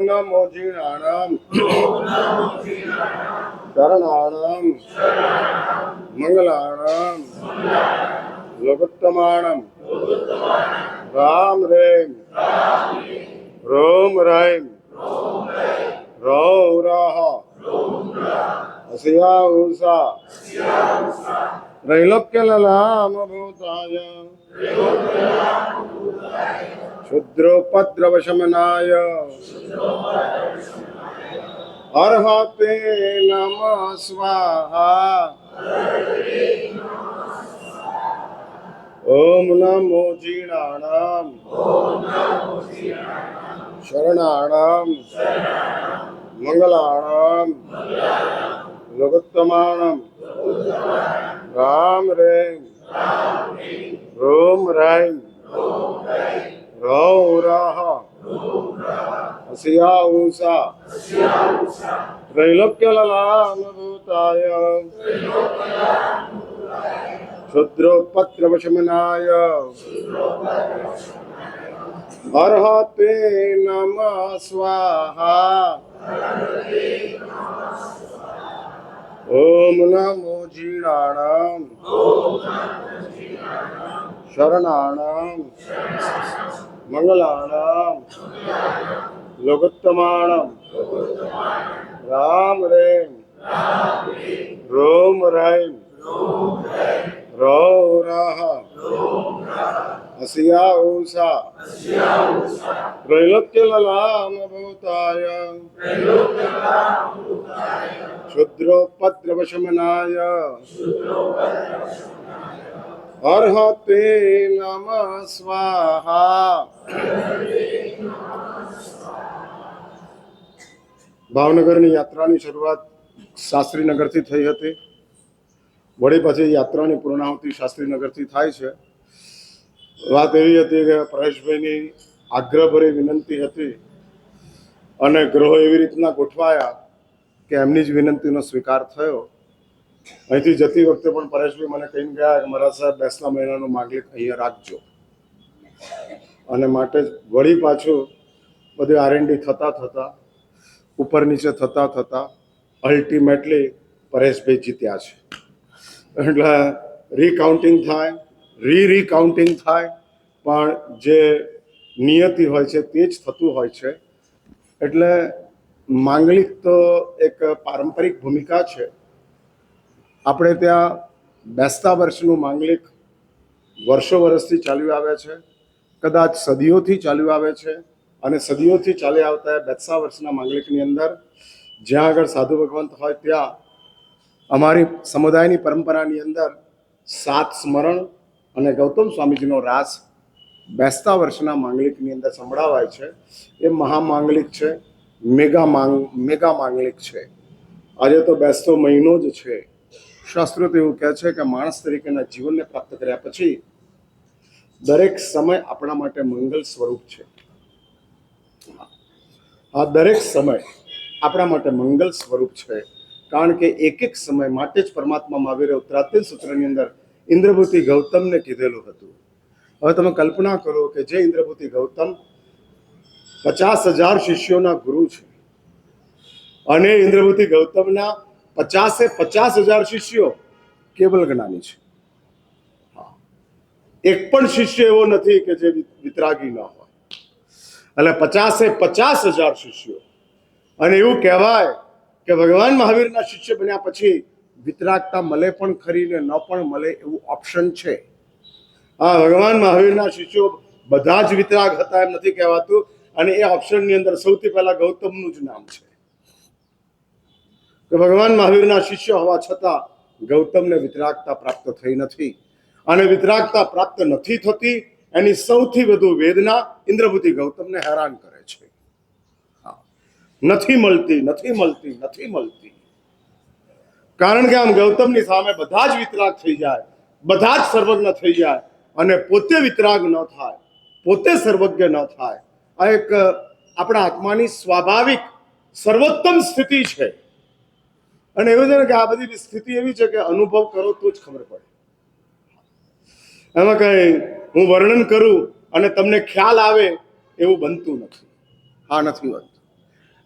नमो जीर्णानां शरणानां मंगलानां लोकोत्तमानां Ram RAM ROM RAM रौ राह अस्या उषा त्रैलोक्यललाम भूताय क्षुद्रोपद्रवशमनाय अर्हते नमः स्वाहा। ओम नमो जीर्णानां शरणानां मंगलानां लोकोत्तमानां राम रेम रोम रैम रौ राह अस्या उषा त्रैलोक्यललाम भूताय क्षुद्रोपद्रवशमनाय अर्हते नमः स्वाहा। ओम नमो जीर्णानां शरणानां मंगलानां लोकोत्तमानां राम रेम रोम रैम रौ राह अस्या उषा त्रैलोक्यललाम भूताय क्षुद्रोपद्रवशमनाय अर्हते नमः स्वाहा। ભાવનગરની યાત્રાની શરૂઆત શાસ્ત્રીનગરથી થઈ હતી. વળી પછી યાત્રાની પૂર્ણાહુતિ શાસ્ત્રીનગરથી થાય છે. વાત એવી હતી કે પરેશભાઈની આગ્રહભરી વિનંતી હતી અને ગ્રહો એવી રીતના ગોઠવાયા કે એમની જ વિનંતીનો સ્વીકાર થયો. અહીંથી જતી વખતે પણ પરેશભાઈ મને કહીને ગયા કે મારા સાહેબ બેસલા મહિનાનો માંગલિક અહીંયા રાખજો. અને માટે વળી પાછું બધું R&D થતા ઉપર નીચે થતા અલ્ટિમેટલી પરેશભાઈ જીત્યા છે. એટલે રીકાઉન્ટિંગ થાય, રીકાઉન્ટિંગ થાય, પણ જે નિયતિ હોય છે તે જ થતું હોય છે. એટલે માંગલિક તો એક પારંપરિક ભૂમિકા છે. આપણે ત્યાં બેસતા વર્ષનું માંગલિક વર્ષોથી ચાલ્યું આવે છે, કદાચ સદીઓથી ચાલ્યું આવે છે. અને સદીઓથી ચાલી આવતા બેસતા વર્ષના માંગલિકની અંદર જ્યાં આગળ સાધુ ભગવંત હોય ત્યાં અમારી સમુદાયની પરંપરાની અંદર સાત સ્મરણ અને ગૌતમ સ્વામીજીનો રાસ બેસતા વર્ષના માંગલિકની અંદર સંભળાવાય છે. એ મહામાંગલિક છે, મેગા માંગલિક છે. આજે તો બેસતો મહિનો જ છે. શાસ્ત્રો તો એવું કહે છે કે માણસ તરીકેના જીવનને પ્રાપ્ત કર્યા પછી દરેક સમય આપણા માટે મંગલ સ્વરૂપ છે. આ દરેક સમય આપણા માટે મંગલ સ્વરૂપ છે. કારણ કે એક સમય માટે જ પરમાત્મા મહાવીરે ઉત્તરાધ્યાય સૂત્રની અંદર ઇન્દ્રભૂતિ ગૌતમને કીધેલું હતું. હવે તમે કલ્પના કરો કે જે ઇન્દ્રભૂતિ ગૌતમ 50,000 શિષ્યોના ગુરુ છે અને ઇન્દ્રભૂતિ ગૌતમના 50,000 શિષ્યો કેવલ જ્ઞાની છે. એક પણ શિષ્ય એવો નથી કે જે વિતરાગી ન હોય. એટલે 50,000 શિષ્યો. અને એવું કહેવાય કે ભગવાન મહાવીરના શિષ્ય બન્યા પછી વિતરાગતા મળે પણ ખરી ને ન પણ મળે એવું ઓપ્શન છે. હા, ભગવાન મહાવીરના શિષ્યો બધા જ વિતરાગ હતા એમ નથી કહેવાતું. અને એ ઓપ્શનની અંદર સૌથી પહેલા ગૌતમનું જ નામ છે કે ભગવાન મહાવીરના શિષ્ય હોવા છતાં ગૌતમને વિતરાગતા પ્રાપ્ત થઈ નથી. અને વિતરાગતા પ્રાપ્ત નથી થતી એની સૌથી વધુ વેદના ઇન્દ્રભૂતિ ગૌતમને હેરાન કરે છે. નથી મળતી. કારણ કે આમ ગૌતમની સામે બધા જ વિતરાગ થઈ જાય, બધા જ સર્વજ્ઞ થઈ જાય અને પોતે વિતરાગ ન થાય, પોતે સર્વજ્ઞ ન થાય. આ એક આપણા આત્માની સ્વાભાવિક સર્વોત્તમ સ્થિતિ છે. અને એવું છે ને કે આ બધી સ્થિતિ એવી છે કે અનુભવ કરો તો જ ખબર પડે. એમાં કઈ હું વર્ણન કરું અને તમને ખ્યાલ આવે એવું બનતું નથી. હા, નથી બનતું.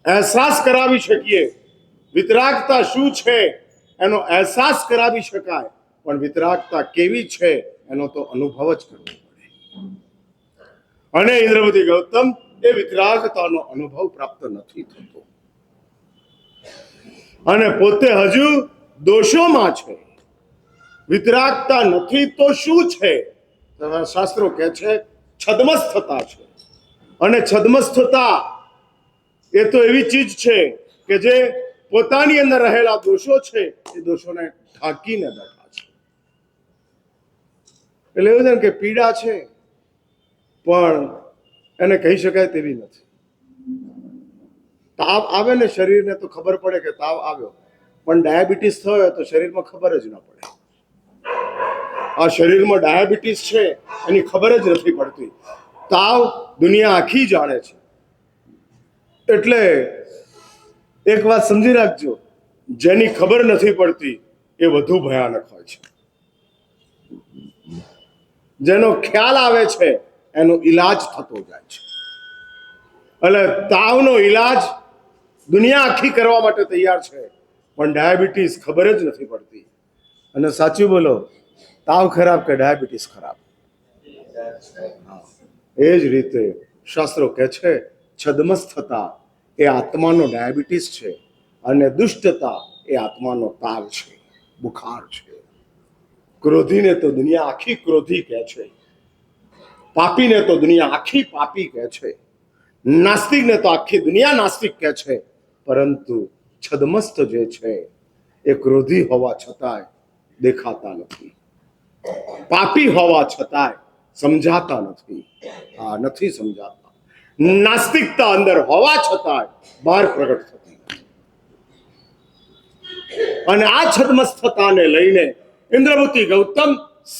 અહેસાસ કરાવી શકીએ. વિતરાગતા શું છે એનો અહેસાસ કરાવી શકાય, પણ વિતરાગતા કેવી છે એનો તો અનુભવ જ કરવો પડે. અને ઇન્દ્રપતિ ગૌતમ એ વિતરાગતાનો અનુભવ પ્રાપ્ત નથી થતો અને પોતે હજુ દોષોમાં છે. વિતરાગતા નથી તો શું છે? શાસ્ત્રો કહે છે છદ્મસ્થતા છે. અને છદ્મસ્થતા એ તો એવી ચીજ છે કે જે પોતાની અંદર રહેલા દોષો છે એ દોષોને ઢાંકીને બેઠા છે. એટલે એવું છે ને કે પીડા છે પણ એને કહી શકાય તેવી નથી. તાવ આવે ને શરીરને તો ખબર પડે કે તાવ આવ્યો, પણ ડાયાબિટીસ થયો તો શરીરમાં ખબર જ ન પડે. આ શરીરમાં ડાયાબિટીસ છે એની ખબર જ નથી પડતી. તાવ દુનિયા આખી જાણે છે. એટલે એક વાત સમજી રાખજો, જેની ખબર નથી પડતી એ વધુ ભયાનક હોય છે. જેનો ખ્યાલ આવે છે એનો ઈલાજ થતો જાય છે. એટલે તાવનો ઈલાજ દુનિયા આખી કરવા માટે તૈયાર છે, પણ ડાયાબિટીસ ખબર જ નથી પડતી. અને સાચું બોલો, તાવ ખરાબ કે ડાયાબિટીસ ખરાબ? એ જ રીતે શાસ્ત્રો કહે છે છદ્મસ્થતા એ આત્માનો ડાયાબિટીસ છે અને દુષ્ટતા એ આત્માનો તાવ છે, બુખાર છે. ક્રોધીને તો દુનિયા આખી ક્રોધી કહે છે, પાપીને તો દુનિયા આખી પાપી કહે છે, નાસ્તિકને તો આખી દુનિયા નાસ્તિક કહે છે. પરંતુ છદ્મસ્થ જે છે એ ક્રોધી હોવા છતાંય દેખાતા નથી, પાપી હોવા છતાંય સમજાતા નથી. નથી સમજાતા. નાસ્તિકતા અંદર હોવા છતાંય બહાર પ્રગટ થતી નથી. અને આ છદ્મસ્થતાને લઈને ઇન્દ્રપતિ ગૌતમ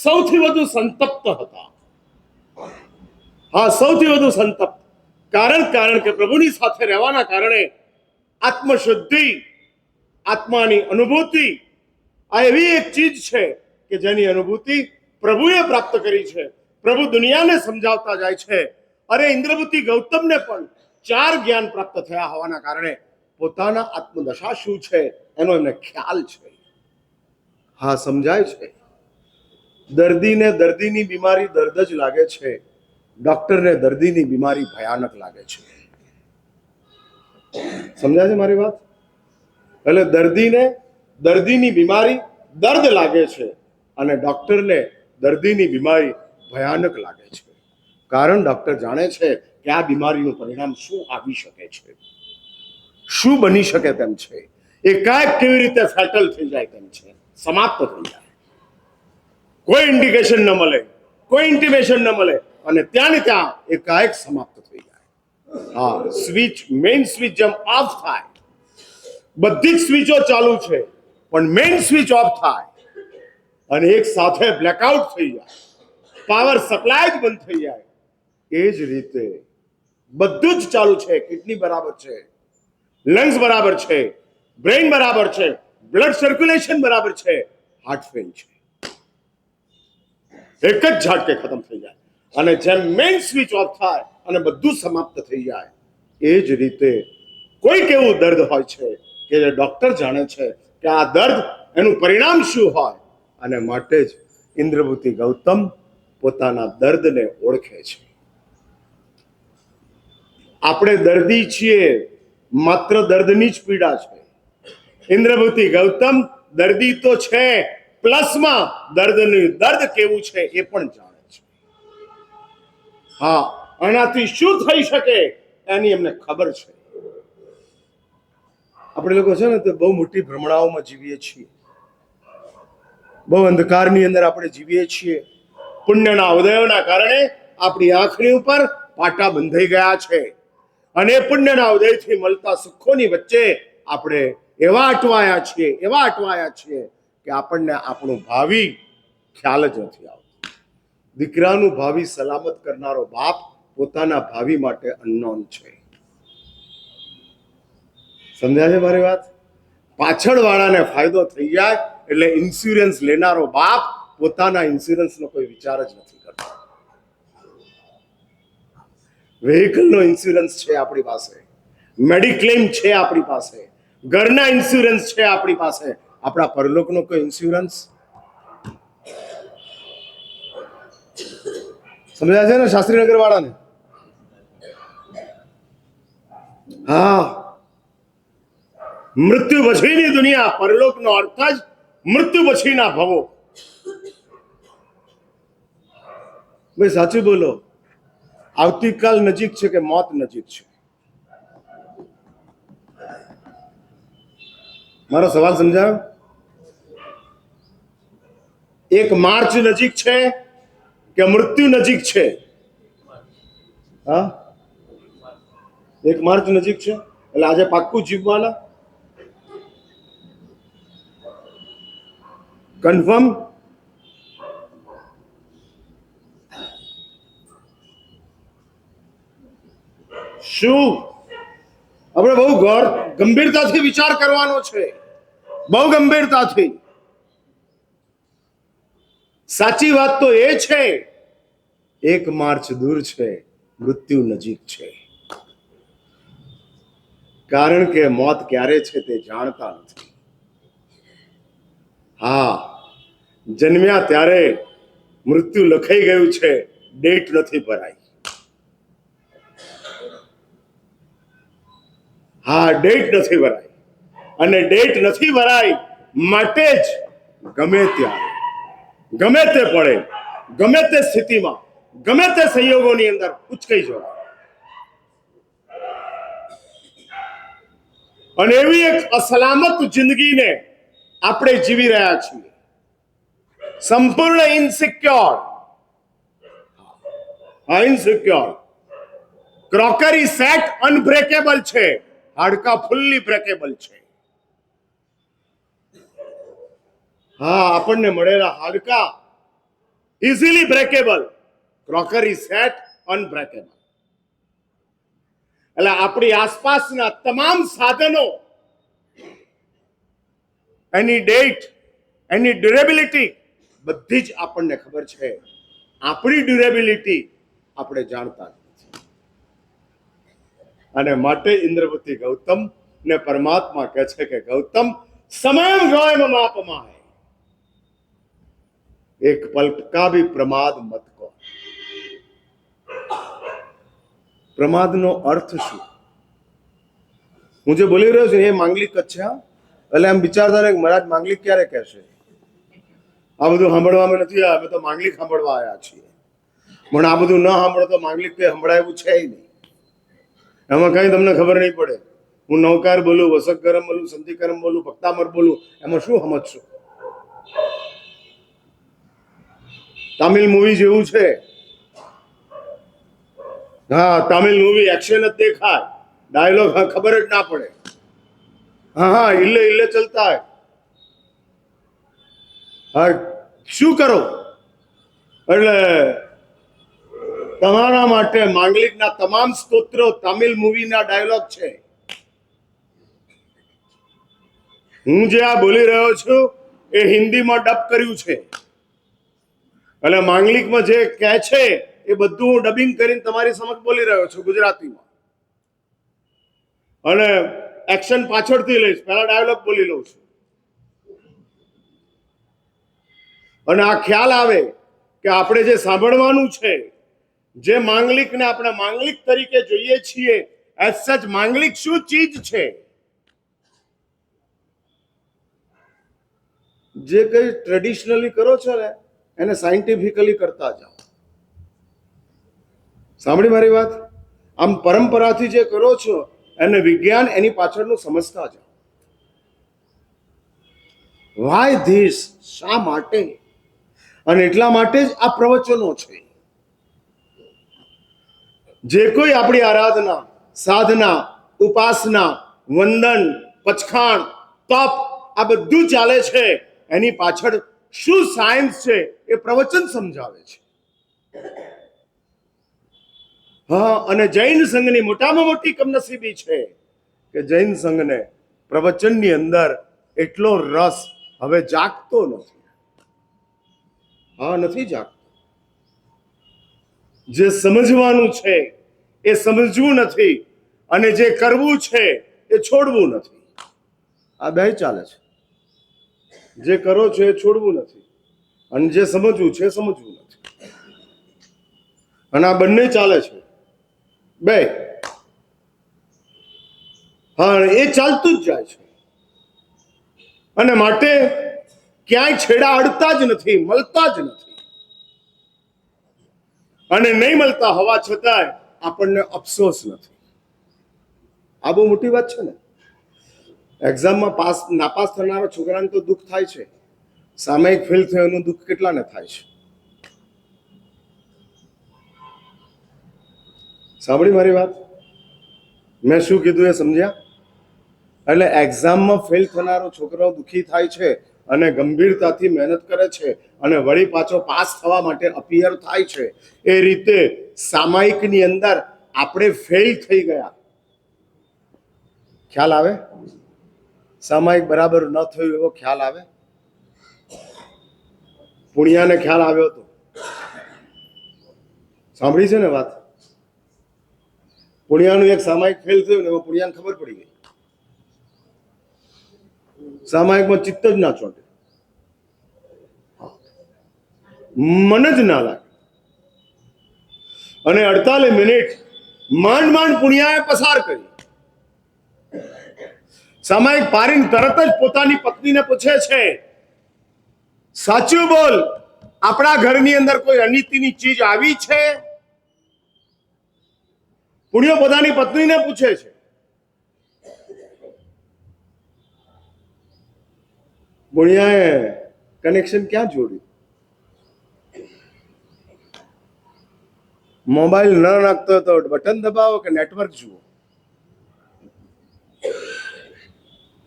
સૌથી વધુ સંતપ્ત હતા. સૌથી વધુ સંતપ્ત. કારણ કે પ્રભુની સાથે રહેવાના કારણે આત્મશુદ્ધિ, આત્માની અનુભૂતિ આ એવી એક ચીજ છે કે જેની અનુભૂતિ પ્રભુએ પ્રાપ્ત કરી છે. પ્રભુ દુનિયાને સમજાવતા જાય છે. અરે ઇન્દ્રપતિ ગૌતમને પણ 4 જ્ઞાન પ્રાપ્ત થયા હોવાના કારણે પોતાના આત્મદશા શું છે એનો એમને ખ્યાલ છે. સમજાય છે. દર્દીને દર્દીની બીમારી દર્દ જ લાગે છે, ડોક્ટરને દર્દીની બીમારી ભયાનક લાગે છે. સમજાય છે મારી વાત? એટલે દર્દીને દર્દીની બીમારી દર્દ લાગે છે અને ડોક્ટરને દર્દીની બીમારી ભયાનક લાગે છે. કારણ ડોક્ટર જાણે છે કે આ બીમારીનું પરિણામ શું આવી શકે છે, શું બની શકે તેમ છે, એકાએક કેવી રીતે ફેટલ થઈ જાય તેમ છે, સમાપ્ત થઈ જાય. કોઈ ઇન્ડિકેશન ન મળે, કોઈ ઇન્ટિમેશન ન મળે અને ત્યાં ને ત્યાં એકાએક સમાપ્ત થઈ જાય. સ્વિચ, મેઇન સ્વિચ જેમ ઓફ થાય, બધી જ સ્વિચો ચાલુ છે પણ મેઇન સ્વિચ ઓફ થાય અને એક સાથે બ્લેકઆઉટ થઈ જાય, પાવર સપ્લાય જ બંધ થઈ જાય. એ જ રીતે બધું જ ચાલુ છે. કિડની બરાબર છે, લંગ્સ બરાબર છે, બ્રેઇન બરાબર છે, બ્લડ સર્ક્યુલેશન બરાબર છે, હાર્ટ ફેલ છે. એક જ ઝાટકે ખતમ થઈ જાય. અને જેમ મેઇન સ્વિચ ઓફ થાય અને બધું સમાપ્ત થઈ જાય, એ જ રીતે કોઈક એવું દર્દ હોય છે કે જે ડોક્ટર જાણે છે કે આ દર્દ એનું પરિણામ શું હોય, અને માટે જ ઇન્દ્રપતિ ગૌતમ પોતાના દર્દને ઓળખે છે. આપણે દર્દી છીએ, માત્ર દર્દની જ પીડા છે. ઇન્દ્રપતિ ગૌતમ દર્દી તો છે, પ્લસમાં દર્દનું દર્દ કેવું છે એ પણ જાણે છે. આનાથી શું થઈ શકે એની એમને ખબર છે. આપણે લોકો છે ને તો બહુ મોટી ભ્રમણાઓમાં જીવીએ છીએ, બહુ અંધકારની અંદર આપણે જીવીએ છીએ. પુણ્યના ઉદયોના કારણે આપણી આંખની ઉપર પાટા બંધાઈ ગયા છે અને પુણ્યના ઉદયથી મળતા સુખોની વચ્ચે આપણે એવા અટવાયા છીએ કે આપણને આપણું ભાવિ ખ્યાલ જ નથી આવતું. દીકરાનું ભાવિ સલામત કરનારો બાપ પોતાના ભાવિ માટે અનનોન છે. સમજાય છે મારી વાત? પાછળ વાળાને ફાયદો થઈ જાય એટલે ઇન્સ્યોરન્સ લેનારો બાપ પોતાના ઇન્સ્યોરન્સનો કોઈ વિચાર જ નથી કરતો. વેહિકલનો ઇન્સ્યોરન્સ છે આપણી પાસે, મેડિક્લેમ છે આપણી પાસે, ઘરના ઇન્સ્યોરન્સ છે આપણી પાસે, આપણા પરલોકનો કોઈ ઇન્સ્યોરન્સ? સમજાય છે ને શાસ્ત્રીનગર વાળાને? હા, મૃત્યુ પછીની દુનિયા, પરલોકનો અર્થ જ મૃત્યુ પછીના ભવો. ભાઈ સાચું બોલો, આવતીકાલ નજીક છે કે મોત નજીક છે? મારો સવાલ સમજાયો? 1 માર્ચ નજીક છે કે મૃત્યુ નજીક છે? હા, 1 માર્ચ નજીક છે. એટલે આજે પાક્કું જીવવાના? કન્ફર્મ? શું? આપણે બહુ ગંભીરતાથી વિચાર કરવાનો છે, બહુ ગંભીરતાથી. સાચી વાત તો એ છે 1 માર્ચ દૂર છે, મૃત્યુ નજીક છે. કારણ કે મોત ક્યારે છે તે જાણતા નથી. હા, જન્મ્યા ત્યારે મૃત્યુ લખાઈ ગયું છે, ડેટ નથી ભરાઈ. હા, ડેટ નથી ભરાઈ, અને ડેટ નથી ભરાઈ માટે જ ગમે ત્યારે, ગમે તે પડે, ગમે તે સ્થિતિમાં, ગમે તે સંયોગોની અંદર ઉચકાઈ જવાય. અને એવી એક અસલામત જિંદગીને આપણે જીવી રહ્યા છીએ, સંપૂર્ણ insecure. Insecure. Crockery set unbreakable છે, હાડકા ફુલ્લી બ્રેકેબલ છે. હા, આપણને મળેલા હાડકા easily breakable, crockery set unbreakable. એટલે આપણી આસપાસના તમામ સાધનો, એની ડેટ, એની ડ્યુરેબિલિટી બધી જ આપણને ખબર છે. આપણી ડ્યુરેબિલિટી આપણે જાણતા નથી. અને માટે ઇન્દ્રવતી ગૌતમ ને પરમાત્મા કહે છે કે ગૌતમ, સમયમ ગયમ માપમાય, એક પલ કા ભી પ્રમાદ મત કો. પ્રમાદનો અર્થ શું? હું જે બોલી રહ્યો છું એ માંગલિક જ છે. એટલે એમ વિચારતા ને મહારાજ માંગલિક ક્યારે કહેશે? આ બધું સાંભળવામાં નથી આવ્યા, અમે તો માંગલિક સાંભળવા આવ્યા છીએ. પણ આ બધું ન સાંભળો તો માંગલિક કઈ સંભળાયું છે નહીં. એમાં કઈ તમને ખબર નહીં પડે. હું નૌકાર બોલું, વસકરમ બોલું, સંતિકરમ બોલું, ભક્તામર બોલું, એમાં શું સમજશો? તામિલ મૂવી જેવું છે. હા, તામિલ મૂવી એક્શન જ દેખાય, ડાયલોગ ખબર જ ના પડે. હા હા, हिले हिले ચલતા હૈ. હા, શું કરો? એટલે તમારા માટે માંગલિકના તમામ સ્તોત્રો તામિલ મૂવીના ડાયલોગ છે. હું જે આ બોલી રહ્યો છું એ હિન્દીમાં ડબ કર્યું છે. એટલે માંગલિકમાં જે કહે છે એ બધું હું ડબિંગ કરીને તમારી સમક્ષ બોલી રહ્યો છું ગુજરાતીમાં. અને એક્શન પાછળથી લઈશ, પહેલા ડાયલોગ બોલી લઉં છું. અને આ ખ્યાલ આવે કે આપણે જે સાંભળવાનું છે, જે માંગલિકને આપણે માંગલિક તરીકે જોઈએ છીએ, એઝ સચ માંગલિક શું ચીજ છે? જે કઈ ટ્રેડિશનલી કરો છો ને એને સાયન્ટિફિકલી કરતા જાઓ. સાંભળી મારી વાત? આમ પરંપરાથી જે કરો છો એને વિજ્ઞાન એની પાછળનું સમજતા જાઓ. વાય ધીસ, શા માટે? અને એટલા માટે જ આ પ્રવચનો છે. જે કોઈ આપણી આરાધના, સાધના, ઉપાસના, વંદન, પચખાણ, તપ આ બધું ચાલે છે, એની પાછળ શું સાયન્સ છે એ પ્રવચન સમજાવે છે. હા, અને જૈન સંઘની મોટામાં મોટી કમનસીબી છે કે જૈન સંઘને પ્રવચનની અંદર એટલો રસ હવે જાગતો નથી. હા, નથી જાગતો. જે સમજવાનું છે એ સમજવું નથી, અને જે કરવું છે એ છોડવું નથી. આ બે ચાલે છે. જે કરો છો એ છોડવું નથી અને જે સમજવું છે એ સમજવું નથી. અને આ બંને ચાલે છે બે. હા, એ ચાલતું જ જાય છે. અને માટે ક્યાંય છેડા અડતા જ નથી, મળતા જ નથી. અને નહીં મળતા હોવા છતાંય આપણને અફસોસ નથી. આ બહુ મોટી વાત છે ને. એક્ઝામમાં નાપાસ થનારા છોકરાને તો દુઃખ થાય છે, સામયિક ફેલ થયાનું દુઃખ કેટલાને થાય છે? સાંભળી મારી વાત? મેં શું કીધું એ સમજ્યા? એટલે એક્ઝામમાં ફેલ થનારો છોકરો દુઃખી થાય છે અને ગંભીરતાથી મહેનત કરે છે અને વળી પાછો પાસ થવા માટે અપિયર થાય છે. એ રીતે સામાયિકની અંદર આપણે ફેલ થઈ ગયા, ખ્યાલ આવે? સામાયિક બરાબર ન થયું એવો ખ્યાલ આવે? પુણ્યાને ખ્યાલ આવ્યો હતો? સાંભળી છે ને વાત? પુણ્યાનું એક સામાયિક ફેલ થયું ને એમાં પુણ્યાને ખબર પડી ગઈ. સામાયિકમાં ચિત્ત જ ના ચોંટે, મન જ ના લાગે. અને 48 મિનિટ માંડ માંડ પુણ્યાએ પસાર કરી. સામાયિક પારીને તરત જ પોતાની પત્નીને પૂછે છે, સાચું બોલ, આપણા ઘરની અંદર કોઈ અનીતિની ચીજ આવી છે? પુણ્યો પોતાની પત્નીને પૂછે છે. પુણ્યાએ કનેક્શન ક્યાં જોડ્યું? મોબાઈલ ન નાખતો તો બટન દબાવો કે નેટવર્ક જુઓ?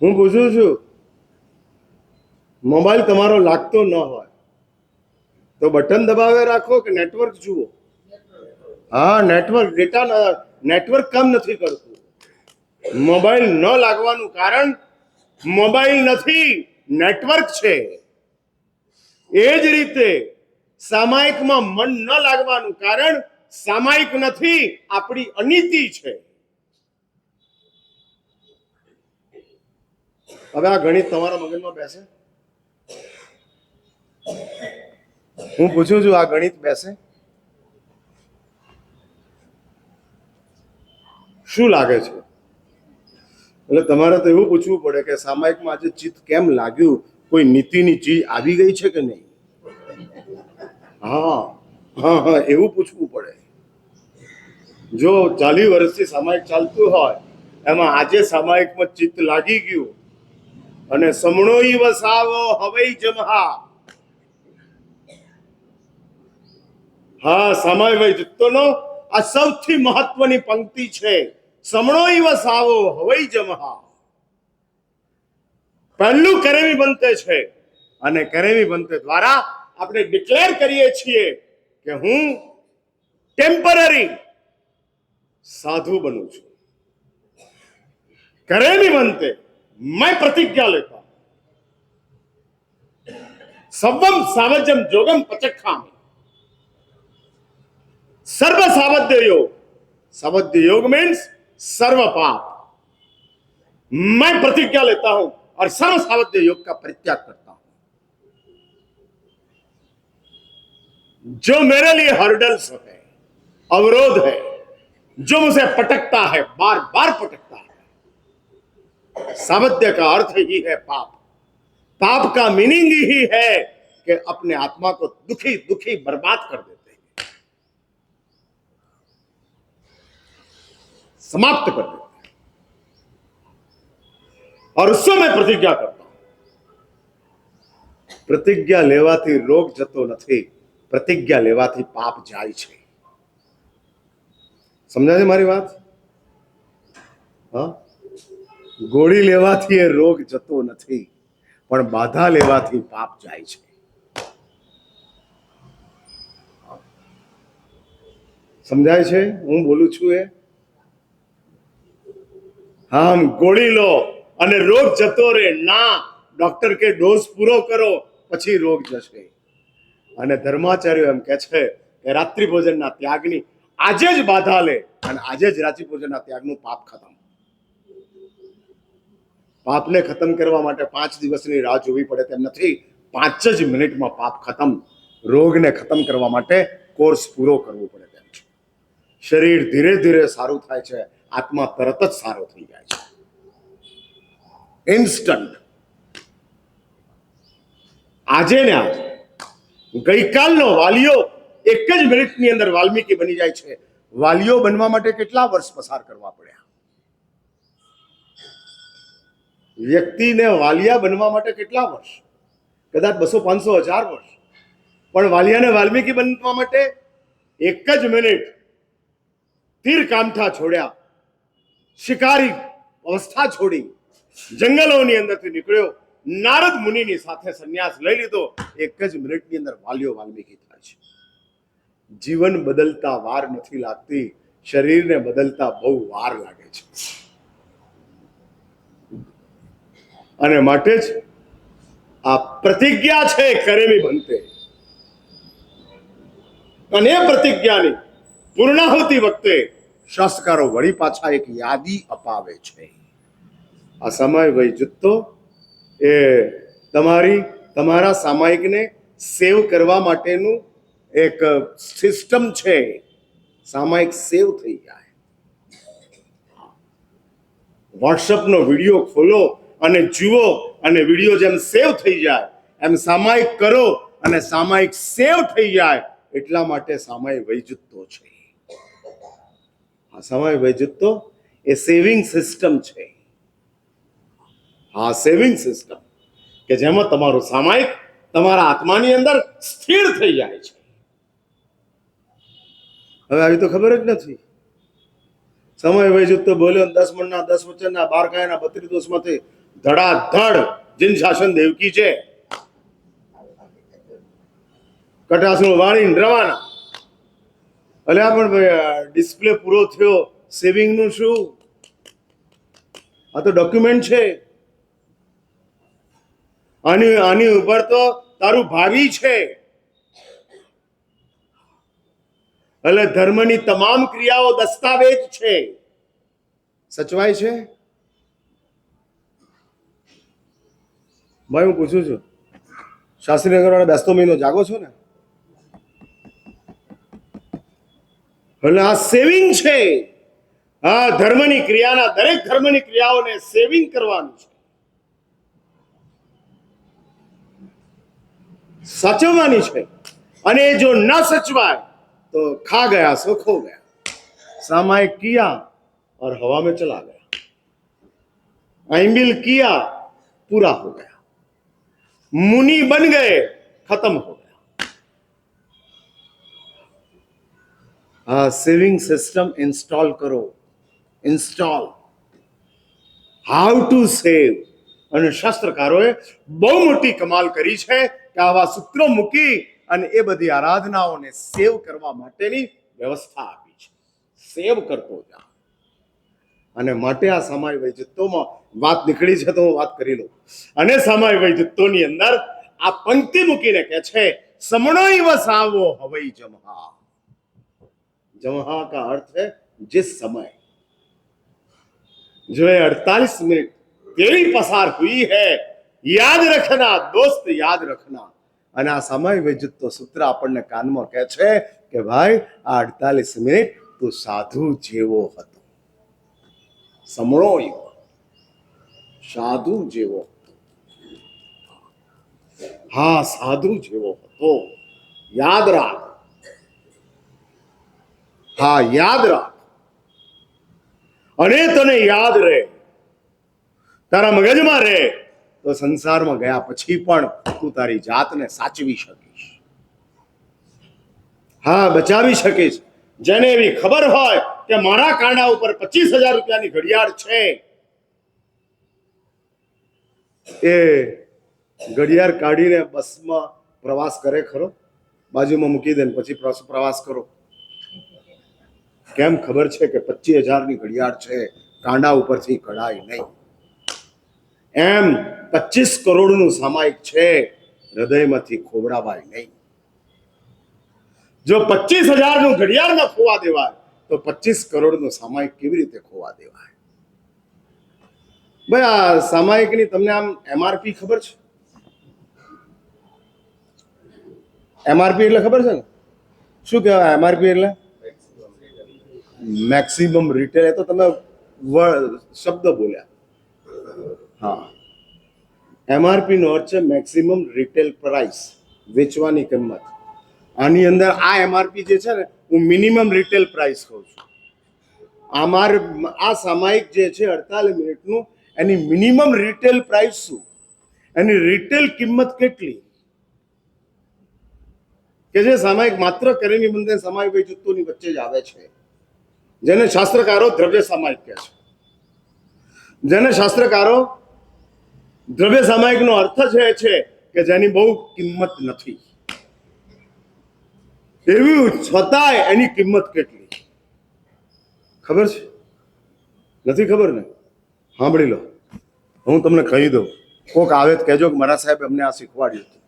હું પૂછું છું, મોબાઈલ તમારો લાગતો ન હોય તો બટન દબાવે રાખો કે નેટવર્ક જુઓ? હા, નેટવર્ક. ડેટા નેટવર્ક કામ નથી કરતું. મોબાઈલ ન લાગવાનું કારણ મોબાઈલ નથી, નેટવર્ક છે. એ જ રીતે સામાયિકમાં મન ન લાગવાનું કારણ સામાયિક નથી, આપણી અનીતિ છે. હવે આ ગણિત તમારા મગજમાં બેસે? હું પૂછું છું, આ ગણિત બેસે? શું લાગે છે? એટલે તમારે તો એવું પૂછવું પડે કે સામાયિકમાં આજે ચિત્ત કેમ લાગ્યું? કોઈ નીતિની ચીજ આવી ગઈ છે કે નહીં? હા હા હા, એવું પૂછવું પડે. જો 40 વર્ષથી સામાયિક ચાલતું હોય, એમાં આજે સામાયિકમાં ચિત્ત લાગી ગયું અને સમણોઈ વસાવો હવઈ જમહા. હા, સમયવય જિત્તોનો આ સૌથી મહત્વની પંક્તિ છે. સમણોઈ વસાવો હવઈ જમહા. પહેલું કરેવી બનતે છે અને કરેવી બનતે દ્વારા આપણે ડિક્લેર કરીએ છીએ કે હું ટેમ્પરરી साधु बनूं छू. करे भी बनते मैं प्रतिज्ञा लेता हूं, सवम सावजम जोगम पचक्षामि. सर्व सावध्य योग. सावध्य योग मीन्स सर्व पाप. मैं प्रतिज्ञा लेता हूं और सर्व सावध्य योग का परित्याग करता हूं. जो मेरे लिए हर्डल्स है, अवरोध है, जो मुझे पटकता है, बार बार पटकता है, सावध्य का अर्थ ही है पाप. पाप का मीनिंग ही है कि अपने आत्मा को दुखी दुखी बर्बाद कर देते हैं, समाप्त कर देते हैं. और उससे मैं प्रतिज्ञा करता हूं. प्रतिज्ञा लेवाथी रोग जतो નથી, प्रतिज्ञा लेवाथी पाप જાય છે. समझा मारी बात? हाँ, गोળી લેવાથી એ રોગ જતો નથી, પણ બાધા લેવાથી પાપ જાય છે. સમજાય છે હું બોલું છું એ? હા, ગોળી લો અને રોગ જતો રહે ના, ડોક્ટર કે ડોઝ પૂરો કરો પછી રોગ જશે. અને ધર્માચાર્ય એમ કે છે કે રાત્રિ ભોજનના ત્યાગની આજે જ બાધા લે અને આજે જ રાચીપુજનના ત્યાગનું પાપ ખતમ. પાપને ખતમ કરવા માટે 5 દિવસની રાહ જોવી પડે તેમ નથી. 5 જ મિનિટમાં પાપ ખતમ. રોગને ખતમ કરવા માટે કોર્સ પૂરો કરવો પડે તેમ છે. શરીર ધીરે ધીરે સારું થાય છે, આત્મા તરત જ સારો થઈ જાય છે. ઇન્સ્ટન્ટ. આજે ને આજે ગઈકાલનો વાલિયો 1 જ મિનિટની અંદર વાલ્મીકી બની જાય છે. વાલિયો બનવા માટે કેટલા વર્ષ પસાર કરવા પડ્યા? વ્યક્તિને વાલિયા બનવા માટે કેટલા વર્ષ? કદાચ 200, 500, 1000 વર્ષ. પણ વાલિયાને વાલ્મીકી બનવા માટે 1 જ મિનિટ. તીર કામઠા છોડ્યા, શિકારી અવસ્થા છોડી, જંગલોની અંદરથી નીકળ્યો, નારદ મુનિની સાથે સંન્યાસ લઈ લીધો. 1 જ મિનિટની અંદર વાલિયો વાલ્મીકી થાય છે. જીવન બદલતા વાર નથી લાગતી, શરીરને બદલતા બહુ વાર લાગે છે. અને માટે જ આ પ્રતિજ્ઞા છે કરેમી બનતે. અને એ પ્રતિજ્ઞાની પૂર્ણાહુતિ વખતે શાસ્ત્રકારો વળી પાછા એક યાદી અપાવે છે. આ સમય વૈજુત્તો એ તમારા સામાયિકને સેવ કરવા માટેનું એક સિસ્ટમ છે. સામાયિક સેવ થઈ જાય. વોટ્સઅપનો વિડીયો ખોલો અને જુઓ, અને વિડીયો જેમ સેવ થઈ જાય એમ સામાયિક કરો અને સામાયિક સેવ થઈ જાય. એટલા માટે સામાયિક વૈજુત્તો છે. આ સામાયિક વૈજુત્તો એ સેવિંગ સિસ્ટમ છે. આ સેવિંગ સિસ્ટમ કે જેમાં તમારું સામાયિક તમારા આત્માની અંદર સ્થિર થઈ જાય છે. હવે આવી તો ખબર જ નથી. સમય વૈજુત્તો બોલ્યો 10 મણના 10 વચનના 12 કાયાના 32 દોષમાંથી ધડાધડ જીન શાસન દેવકી છે. કટાસનું વાળીને રવાના. અલ્યા પણ ડિસ્પ્લે પૂરો થયો, સેવિંગ નું શું? આ તો ડોક્યુમેન્ટ છે. આની ઉપર તો તારું ભાવિ છે. એટલે ધર્મની તમામ ક્રિયાઓ દસ્તાવેજ છે. સચવાય છે? ભાઈ હું પૂછું છું, શાસ્ત્રીનગર વાળા 10 મહિનો જાગો છો ને? એટલે આ સેવિંગ છે. આ ધર્મની ક્રિયાના દરેક ધર્મની ક્રિયાઓને સેવિંગ કરવાનું છે, સાચવવાની છે. અને જો ન સચવાય तो खा गया सो खो गया. सामायिक किया और हवा में चला गया. आइंबिल किया, पूरा हो गया. मुनि बन गए, खत्म हो गया. हाँ, सेविंग सिस्टम इंस्टॉल करो. Install how to save. અને શાસ્ત્રકારોએ બહુ મોટી કમાલ કરી છે કે આવા સૂત્રો મૂકી અને એ બધી આરાધનાઓને સેવ કરવા માટેની વ્યવસ્થા આપી છે. સેવ કરતો જા. અને માટે આ સામાયિક વૈજુત્તોમાં વાત નીકળી છે તો હું વાત કરી લઉં. અને સામાયિક વૈજુત્તોની અંદર આ પંક્તિ મૂકીને કહે છે, સમણોય વસાવો હવઈ જમહા. जमहा का अर्थ है जिस समय. जो 48 मिनट तेरी पसार हुई है, याद रखना दोस्त, याद रखना. અને આ સમય વિજુત્તો સૂત્ર આપણને કાનમાં કહે છે કે ભાઈ આ 48 મિનિટ તું સાધુ જેવો હતો. સમળો સાધુ જેવો. હા, સાધુ જેવો હતો. યાદ રાખ. હા, યાદ રાખ. અને તને યાદ રહે, તારા મગજમાં રહે, તો સંસારમાં ગયા પછી પણ તું તારી જાતને સાચવી શકીશ. હા, બચાવી શકીશ. જેને એવી ખબર હોય કે મારા કાંડા ઉપર 25,000 રૂપિયાની ઘડિયાળ છે, એ ઘડિયાળ કાઢીને બસમાં પ્રવાસ કરે ખરો? બાજુમાં મૂકી દે પછી પ્રવાસ કરો. કેમ ખબર છે કે 25,000ની ઘડિયાળ છે, કાંડા ઉપરથી કઢાય નહીં. એમ 25 કરોડનું સામાયિક છે, હૃદયમાંથી ખોવડાવાય નહીં. જો 25,000 નું ઘડિયાળ ન ખોવા દેવાય તો 25 કરોડનો સામાયિક કેવી રીતે ખોવા દેવાય? ભાઈ, આ સામાયિકની તમને આમ MRP ખબર છે? MRP એટલે ખબર છે ને? શું કહેવાય MRP એટલે? Maximum retail. એ તો તમે શબ્દ બોલ્યા. હા, MRP નો અર્થ છે મેક્સિમમ રિટેલ પ્રાઇસ, વેચવાની કિંમત. આની અંદર આ MRP જે છે ને, હું મિનિમમ રિટેલ પ્રાઇસ કહું છું. આ સામાયિક જે છે 48 મિનિટનું, એની મિનિમમ રિટેલ પ્રાઇસ શું, એની રિટેલ કિંમત કેટલી, કે જે સામાયિક માત્ર કરેલી બંધે સામાયિક જૂથોની વચ્ચે જ આવે છે, જેને શાસ્ત્રકારો દ્રવ્ય સામાયિક કહે છે. જેને શાસ્ત્રકારો દ્રવ્ય સામાયિકનો અર્થ છે કે જેની બહુ કિંમત નથી, એવી છતાંય એની કિંમત કેટલી ખબર છે? નથી ખબર ને? સાંભળી લો, હું તમને કહી દઉં. કોક આવે તો કહેજો કે મારા સાહેબ અમને આ શીખવાડ્યું હતું.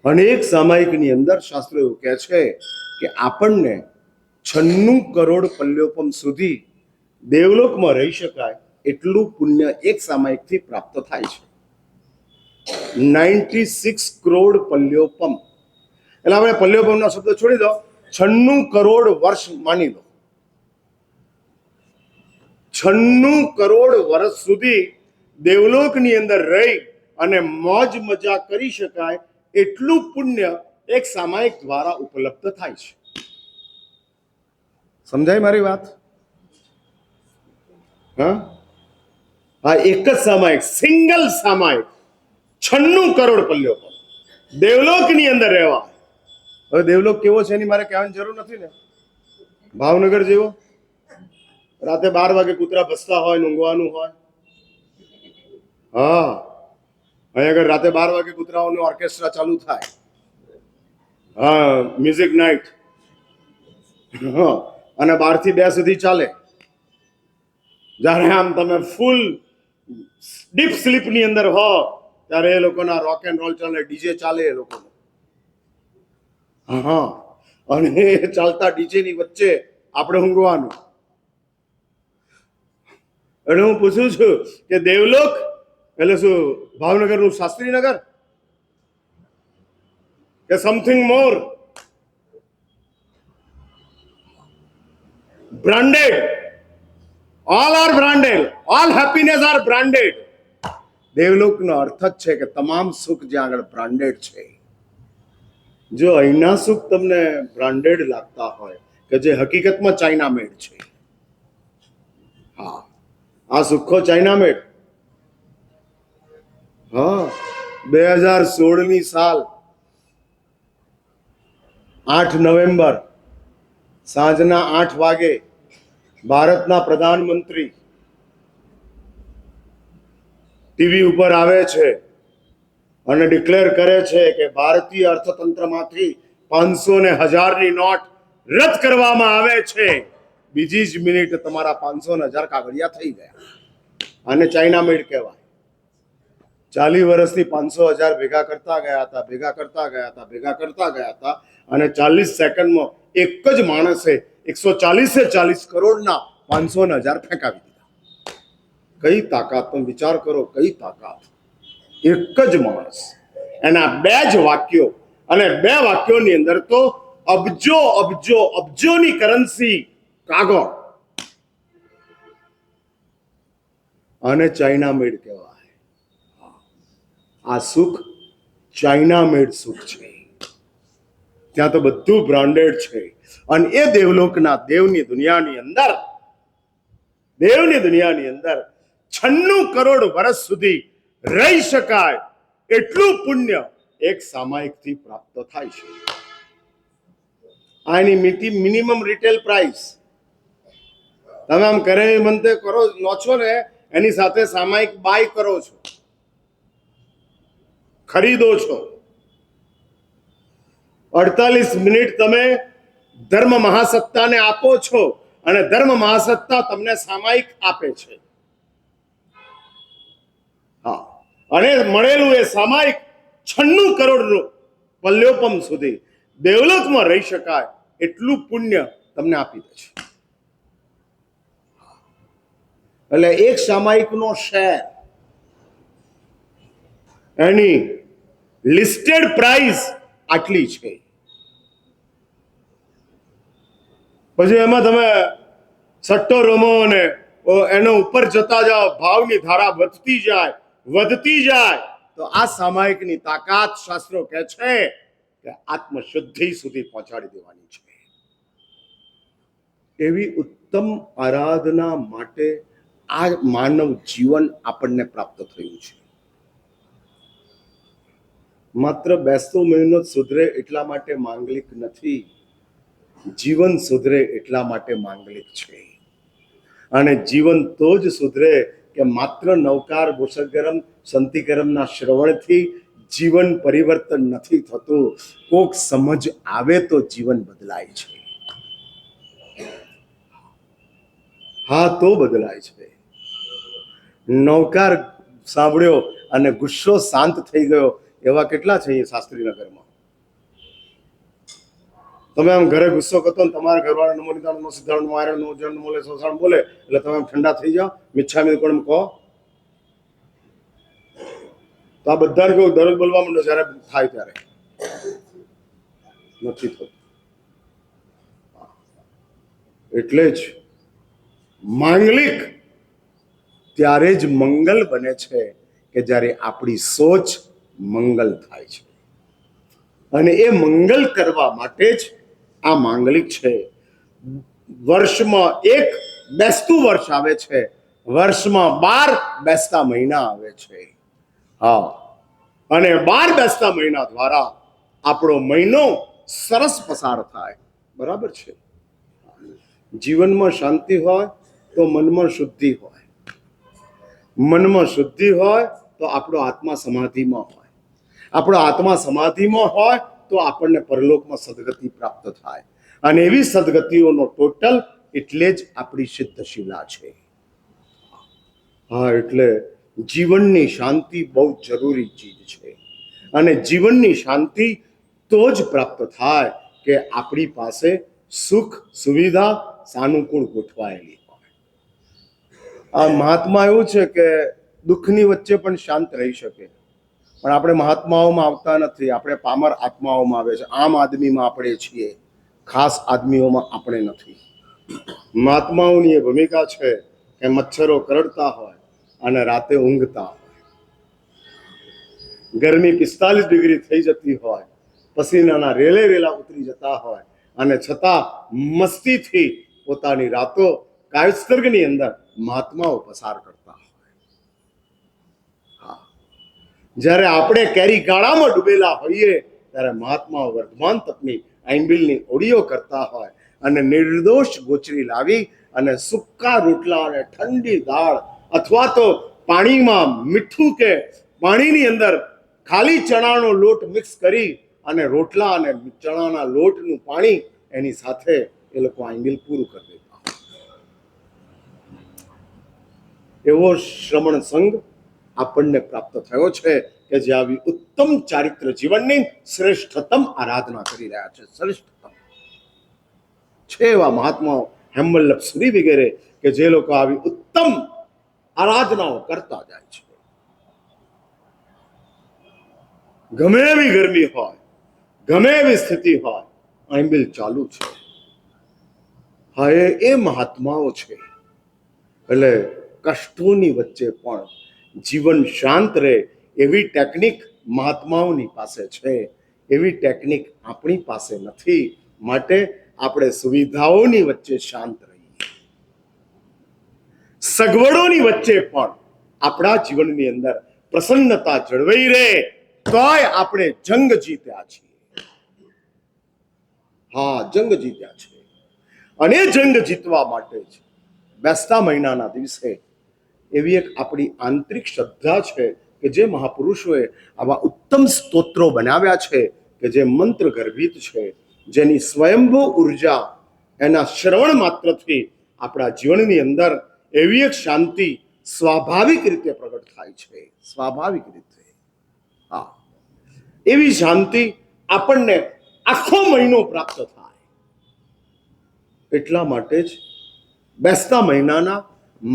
અને એક સામાયિકની અંદર શાસ્ત્રો એવું કહે છે કે આપણને 96 કરોડ પલ્યોપમ સુધી દેવલોકમાં રહી શકાય એટલું પુણ્ય એક સામાયિકથી પ્રાપ્ત થાય છે. 96 કરોડ પલ્યોપમ. એટલે આપણે પલ્યોપમનો શબ્દ છોડી દો, 96 કરોડ વર્ષ માની લો. 96 કરોડ વર્ષ સુધી દેવલોકની અંદર રહી અને મોજ મજા કરી શકાય એટલું પુણ્ય એક સામાયિક દ્વારા ઉપલબ્ધ થાય છે. સમજાય મારી વાત? હા, એક જ સામાયિક, સિંગલ સામાયિક 96 કરોડ પલ્યોપમ દેવલોકની અંદર રહેવા. હવે દેવલોક કેવો છે એની મારે કહેવાની જરૂર નથી ને. ભાવનગર જેવો રાતે 12 વાગે કૂતરા ભસતા હોય, ઊંઘવાનું હોય. હા, અહીં આગળ રાતે 12 વાગે કૂતરાઓનો ઓર્કેસ્ટ્રા ચાલુ થાય. હા, મ્યુઝિક નાઇટ. હા, અને 12 થી 2 સુધી ચાલે. જ્યારે આમ તમે ફૂલ ડીપ સ્લીપની અંદર હો ત્યારે એ લોકોના રોક એન્ડ રોલ ચાલે, ડીજે ચાલે એ લોકોનો. હા, અને એ ચાલતા ડીજેની વચ્ચે આપણે ઊંઘવાનું. એટલે હું પૂછું છું કે દેવલોક એટલે શું, ભાવનગરનું શાસ્ત્રીનગર કે something more? Branded, all are branded, all happiness are branded. દેવલોકનો અર્થ જ છે કે તમામ સુખ જ્યાં આગળ બ્રાન્ડેડ છે. જો અહીંના સુખ તમને બ્રાન્ડેડ લાગતા હોય કે જે હકીકતમાં ચાઇના મેડ છે, હા, આ સુખો ચાઇના મેડ. હા, 2016ની સાલ 8 નવેમ્બર સાંજના 8 વાગે ભારતના પ્રધાનમંત્રી ટીવી ઉપર આવે છે અને ડિક્લેર કરે છે કે ભારતીય અર્થતંત્રમાંથી 500 ને 1000ની નોટ રદ કરવામાં આવે છે. બીજી જ મિનિટ તમારા 500 ને 1000 કાગળિયા થઈ ગયા. આને ચાઇના મેડ કહેવાય. 40 વર્ષથી 500 1000 ભેગા કરતા ગયા હતા અને 40 સેકન્ડમાં એક જ માણસે 140 કરોડના 500 ને 1000 ફેંકાવી દીધા. કઈ તાકાત, તમે વિચાર કરો, કઈ તાકાત. એક જ માણસ, એના 2 જ વાક્યો, અને 2 વાક્યોની અંદર તો અબજો અબજો અબજોની કરન્સી કાગળ. આને ચાઇના મેડ કહેવાય. આ સુખ ચાઇના મેડ સુખ છે. ત્યાં તો બધું બ્રાન્ડેડ છે. અને એ દેવલોકના દેવની દુનિયાની અંદર 96 કરોડ વર્ષ સુધી રહી શકાય એટલું પુણ્ય એક સામાયિકથી પ્રાપ્ત થાય છે. આની મિનિમમ રિટેલ પ્રાઇસ તમે આમ કરે મંતે કરો લો છો ને, એની સાથે સામાયિક બાય કરો છો, ખરીદો છો. 48 મિનિટ તમે ધર્મ મહાસત્તાને આપો છો અને ધર્મ મહાસત્તા તમને સામાયિક આપે છે. હા, અને મળેલું એ સામાયિક 96 કરોડ પલ્યોપમ સુધી દેવલોકમાં રહી શકાય એટલું પુણ્ય તમને આપી દે છે. એટલે એક સામાયિકનો શેર એની લિસ્ટેડ પ્રાઇસ આટલી છે. પછી એમાં તમે સટ્ટો રમો ને એનો ઉપર જતા જાઓ, ભાવની ધારા વધતી જાય, તો આ સામાયિકની તાકાત શાસ્ત્રો કહે છે કે આત્મશુદ્ધિ સુધી પહોંચાડી દેવાની છે. એવી ઉત્તમ આરાધના માટે આ માનવ જીવન આપણને પ્રાપ્ત થયું છે. માત્ર બેસતો મહિનો સુધરે એટલા માટે માંગલિક નથી, જીવન સુધરે એટલા માટે માંગલિક છે. અને જીવન તો જ સુધરે કે માત્ર નવકાર ભૂષગરમ સંતિકરમના શ્રવણથી જીવન પરિવર્તન નથી થતું. કોક સમજ આવે તો જીવન બદલાય છે. હા, તો બદલાય છે. નવકાર સાંભળ્યો અને ગુસ્સો શાંત થઈ ગયો એવા કેટલા છે શાસ્ત્રીનગરમાં? તમે આમ ઘરે ગુસ્સો કરતો ને તમારા ઘરવાળા નમો નિદાન નમો સિદ્ધાર્થ નમો આયર્ન નમો જન નમો લે સોસાણ બોલે એટલે તમે આમ ઠંડા થઈ જાઓ, મિચ્છામી કોણ કહો તો આ બધાને કહું દરરોજ બોલવા માંડો જ્યારે થાય ત્યારે. નથી થતું. એટલે જ માંગલિક ત્યારે જ મંગલ બને છે કે જ્યારે આપણી સોચ મંગલ થાય છે. અને એ મંગલ કરવા માટે જ આ માંગલિક છે. વર્ષમાં એક બેસતું વર્ષ આવે છે, વર્ષમાં 12 બેસતા મહિના આવે છે. હા, અને 12 બેસતા મહિના દ્વારા આપણો મહિનો સરસ પસાર થાય. બરાબર છે. જીવનમાં શાંતિ હોય તો મનમાં શુદ્ધિ હોય, મનમાં શુદ્ધિ હોય તો આપણો આત્મા સમાધિમાં હોય, આપણો આત્મા સમાધિમાં હોય તો આપણને પરલોકમાં સદગતિ પ્રાપ્ત થાય. અને એવી સદગતિઓનો ટોટલ એટલે જ આપણી સિદ્ધશિલા છે. હા, એટલે જીવનની શાંતિ બહુ જરૂરી ચીજ છે. અને જીવનની શાંતિ તો જ પ્રાપ્ત થાય કે આપણી પાસે સુખ સુવિધા સાનુકૂળ ગોઠવાયેલી હોય. આ મહાત્મા એવું છે કે દુઃખની વચ્ચે પણ શાંત રહી શકે, પણ આપણે મહાત્માઓમાં આવતા નથી. આપણે પામર આત્માઓમાં આવે છે. આમ આદમીમાં આપણે છીએ, ખાસ આદમીઓમાં આપણે નથી. મહાત્માઓની એ ભૂમિકા છે કે મચ્છરો કરડતા હોય અને રાતે ઊંઘતા હોય, ગરમી 45 ડિગ્રી થઈ જતી હોય, પસીનાના રેલા ઉતરી જતા હોય, અને છતાં મસ્તીથી પોતાની રાતો કાયસ્તર્ગની અંદર મહાત્માઓ પસાર કરતા હોય. હા, જ્યારે આપણે કેરી ગાળામાં ડૂબેલા હોઈએ ત્યારે મહાત્માઓ વર્ધમાન તપની આંબિલની ઓળીઓ કરતા હોય અને નિર્દોષ ગોચરી લાવી અને સૂકા રોટલા અને ઠંડી દાળ અથવા તો પાણીમાં મીઠું કે પાણીની અંદર ખાલી ચણાનો લોટ મિક્સ કરી અને રોટલા અને ચણાના લોટનું પાણી એની સાથે એ લોકો આંબિલ પૂરું કરી દેતા. એવો શ્રમણ સંઘ આપણને પ્રાપ્ત થયો છે કે જે આવી ઉત્તમ ચારિત્ર જીવનની શ્રેષ્ઠતમ આરાધના કરી રહ્યા છે. શ્રેષ્ઠતમ છે એવા મહાત્માઓ હેમવલ્લભ સુરી વગેરે કે જે લોકો આવી ઉત્તમ આરાધનાઓ કરતા જાય છે. ગમે એવી ગરમી હોય, ગમે એવી સ્થિતિ હોય, આંબિલ ચાલુ છે. હા, એ મહાત્માઓ છે. એટલે કષ્ટોની વચ્ચે પણ જીવન શાંત રહે એવી ટેકનિક મહાત્માઓની પાસે છે. એવી ટેકનિક આપણી પાસે નથી. માટે આપણે સુવિધાઓની વચ્ચે શાંત રહીએ, સગવડોની વચ્ચે પણ આપણા જીવનની અંદર પ્રસન્નતા જળવાઈ રહે તોય આપણે જંગ જીત્યા છીએ. હા, જંગ જીત્યા છે. અને જંગ જીતવા માટે જ બેસતા મહિનાના દિવસે એવી એક આપણી આંતરિક શ્રદ્ધા છે કે જે મહાપુરુષોએ આવા ઉત્તમ સ્તોત્રો બનાવ્યા છે કે જે મંત્ર ગર્ભિત છે, જેની સ્વયંભૂ ઉર્જા એના શ્રવણ માત્રથી આપણા જીવનની અંદર એવી એક શાંતિ સ્વાભાવિક રીતે પ્રગટ થાય છે. સ્વાભાવિક રીતે. હા, એવી શાંતિ આપણને આખો મહિનો પ્રાપ્ત થાય. એટલા માટે જ બેસતા મહિનાના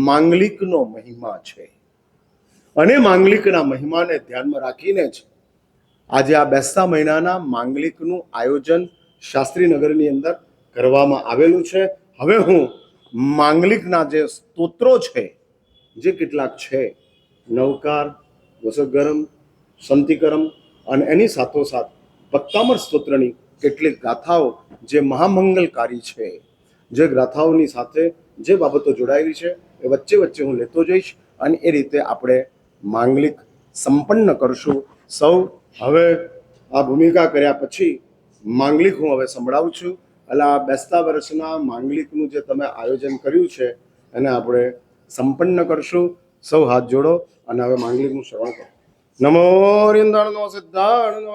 માંગલિકનો મહિમા છે અને માંગલિકના મહિમાને ધ્યાનમાં રાખીને જ આજે આ બેસતા મહિનાના માંગલિકનું આયોજન શાસ્ત્રીનગરની અંદર કરવામાં આવેલું છે. હવે હું માંગલિકના જે સ્તોત્રો છે, જે કેટલાક છે, નવકાર, વસગરમ, સંતિકરમ અને એની સાથોસાથ પત્તામર સ્તોત્રની કેટલીક ગાથાઓ જે મહામંગલકારી છે, જે ગાથાઓની સાથે જે બાબતો જોડાયેલી છે એ વચ્ચે વચ્ચે હું લેતો જઈશ અને એ રીતે આપણે માંગલિક સંપન્ન કરશું. સૌ હવે આ ભૂમિકા કર્યા પછી માંગલિક હું હવે સંભળાવું છું. એટલે આ બેસતા વર્ષના માંગલિકનું જે તમે આયોજન કર્યું છે એને આપણે સંપન્ન કરશું. સૌ હાથ જોડો અને હવે માંગલિકનું શ્રવણ કરો. નમો રિંદાણનો સિદ્ધાર્ણ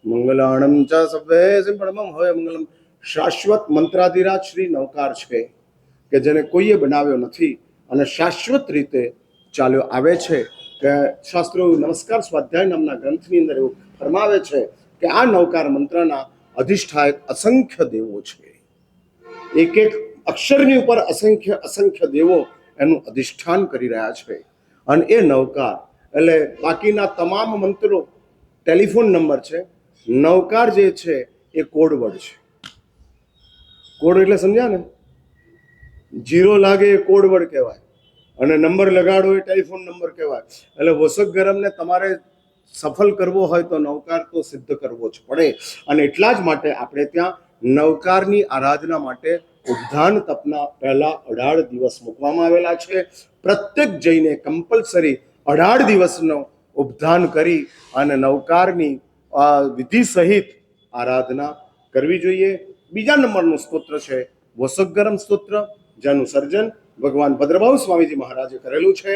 મંગલાણમ ચ સભ્ય સિંપણમમ હોય મંગલમ. શાશ્વત મંત્રાધિરાજ શ્રી નવકાર છે કે જેને કોઈએ બનાવ્યો નથી અને શાશ્વત રીતે ચાલ્યો આવે છે. કે શાસ્ત્રો નમસ્કાર સ્વાધ્યાય નામના ગ્રંથની અંદર એવું ફરમાવે છે કે આ નવકાર મંત્રના અધિષ્ઠાયક અસંખ્ય દેવો છે. એક એક અક્ષરની ઉપર અસંખ્ય અસંખ્ય દેવો એનું અધિષ્ઠાન કરી રહ્યા છે. અને એ નવકાર એટલે બાકીના તમામ મંત્રો ટેલિફોન નંબર છે. નવકાર જે છે એ કોડવર્ડ છે. કોડ એટલે સમજ્યા ને? જીરો લાગે એ કોડવર્ડ કહેવાય અને નંબર લગાડો એ ટેલિફોન નંબર કહેવાય. એટલે વસક ગરમને તમારે સફળ કરવો હોય તો નવકાર તો સિદ્ધ કરવો જ પડે. અને એટલા જ માટે આપણે ત્યાં નવકારની આરાધના માટે ઉદ્ધાન તપના પહેલા 18 દિવસ મૂકવામાં આવેલા છે. પ્રત્યેક જઈને કમ્પલસરી 18 દિવસનો ઉપધાન કરી અને નવકારની વિધિ સહિત આરાધના કરવી જોઈએ. બીજા નંબરનું સ્તોત્ર છે વસગરમ સ્તોત્ર, જેનું સર્જન ભગવાન ભદ્રભાવ સ્વામીજી મહારાજે કરેલું છે.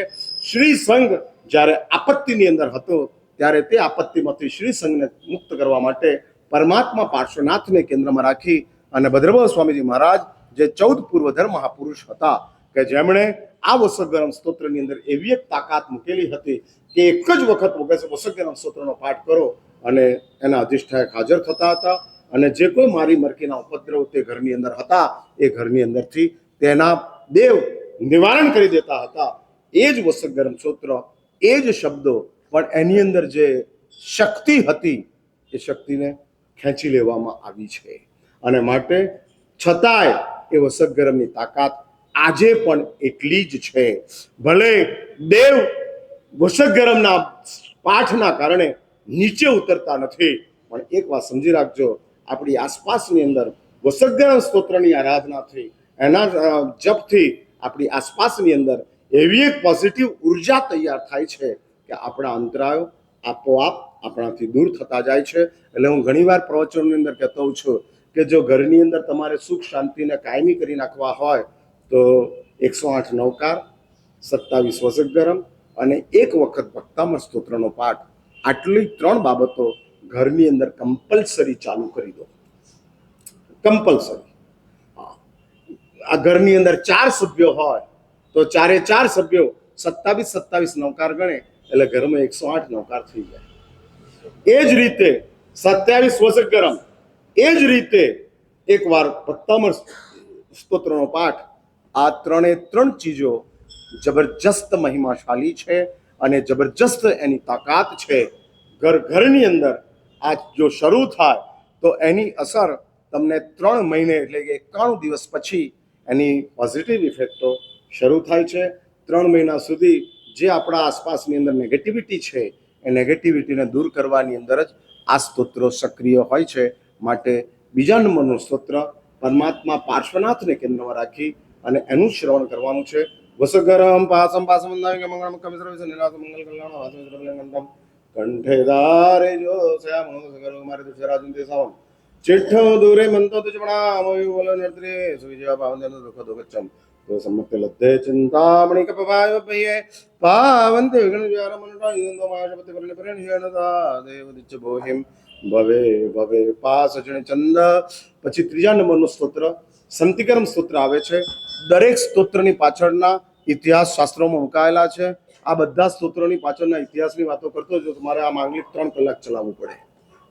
શ્રી સંઘ જ્યારે આપત્તિની અંદર હતો ત્યારે તે આપત્તિમાંથી શ્રી સંઘને મુક્ત કરવા માટે પરમાત્મા પાર્શ્વનાથને કેન્દ્રમાં રાખી અને ભદ્રભાવ સ્વામીજી મહારાજ જે 14 પૂર્વધર મહાપુરુષ હતા કે જેમણે આ વસગરમ સ્તોત્રની અંદર એવી એક તાકાત મૂકેલી હતી કે એક જ વખત વસગરમ સ્તોત્રનો પાઠ કરો અને એના અધિષ્ઠાયક હાજર થતા હતા. અને જે કોઈ મારી મરકીના ઉપદ્રવ તે ઘરની અંદર હતા એ ઘરની અંદરથી તેના દેવ નિવારણ કરી દેતા હતા. એ જ વસગરમ સ્તોત્ર, એ જ શબ્દો, પણ એની અંદર જે શક્તિ હતી એ શક્તિને ખેંચી લેવામાં આવી છે. અને માટે છતાંય એ વસગરમની તાકાત આજે પણ એટલી જ છે. ભલે દેવ વસગરમના પાઠના કારણે નીચે ઉતરતા નથી, પણ એક વાત સમજી રાખજો, આપણી આસપાસની અંદર વસગરમ સ્તોત્રની આરાધનાથી, એના જપથી આપણી આસપાસની અંદર એવી એક પોઝિટિવ ઉર્જા તૈયાર થાય છે કે આપણા અંતરાયો આપોઆપ આપણાથી દૂર થતા જાય છે. એટલે હું ઘણીવાર પ્રવચનની અંદર કહેતો હોઉં છું કે જો ઘરની અંદર તમારે સુખ શાંતિને કાયમી કરી નાખવા હોય તો 108 નવકાર, 27 વસગરમ અને એક વખત ભક્તામર સ્તોત્રનો પાઠ, આટલી 3 બાબતો ઘરની અંદર કમ્પલસરી ચાલુ કરી દો. કમ્પલસરી. આ ઘરની અંદર 4 સભ્યો હોય તો 4 સભ્યો 27 નવકાર ગણે એટલે ઘરમાં 108 નવકાર થઈ જાય. એ જ રીતે 27 વસગરમ, એ જ રીતે એકવાર ભક્તામર સ્તોત્રનો પાઠ. આ 3 ચીજો જબરજસ્ત મહિમાશાળી છે અને જબરજસ્ત એની તાકાત છે. ઘરની અંદર આ જો શરૂ થાય તો એની અસર તમને 3 મહિને એટલે કે 91 દિવસ પછી એની પોઝિટિવ ઇફેક્ટો શરૂ થાય છે. 3 મહિના સુધી જે આપણા આસપાસની અંદર નેગેટિવિટી છે એ નેગેટિવિટીને દૂર કરવાની અંદર જ આ સ્તોત્રો સક્રિય હોય છે. માટે બીજા નંબરનું સ્તોત્ર પરમાત્મા પાર્શ્વનાથને કેન્દ્રમાં રાખી અને એનું શ્રવણ કરવાનું છે. વસગરમ પાસમ પાસમ મંગળમ કવિ નિરાસ મંગલ કલ્યાણ વાસમ સર્વલંગંતમ કંઠેદારે જો સયા મંગલ મારે તો શરાજું તે સાવમ ચિઠ્ઠો દૂરે મંતો તુજ પ્રણામ બોલ નર્ત્રે સુવિજય પાવન દુઃખ દુઃખચમ તો સમ્મત લદ્ધે ચિંતામણી કપવાય પયે પાવંતે વિઘ્ન જ્વાર મનટા ઈંદો માશપતિ પરલે પરણિયનતા દેવ દિચ્છ બોહિમ ભવે ભવે પાસ જણે ચંદ. પછી 3જા નંબરનું સ્તોત્ર સંતિકરમ સ્તોત્ર આવે છે. દરેક સ્તોત્રની પાછળના ઇતિહાસ શાસ્ત્રોમાં મુકાયેલા છે. આ બધા સ્તોત્રોની પાછળના ઇતિહાસની વાતો કરતો જો તમારે આ માંગલિક 3 કલાક ચલાવવું પડે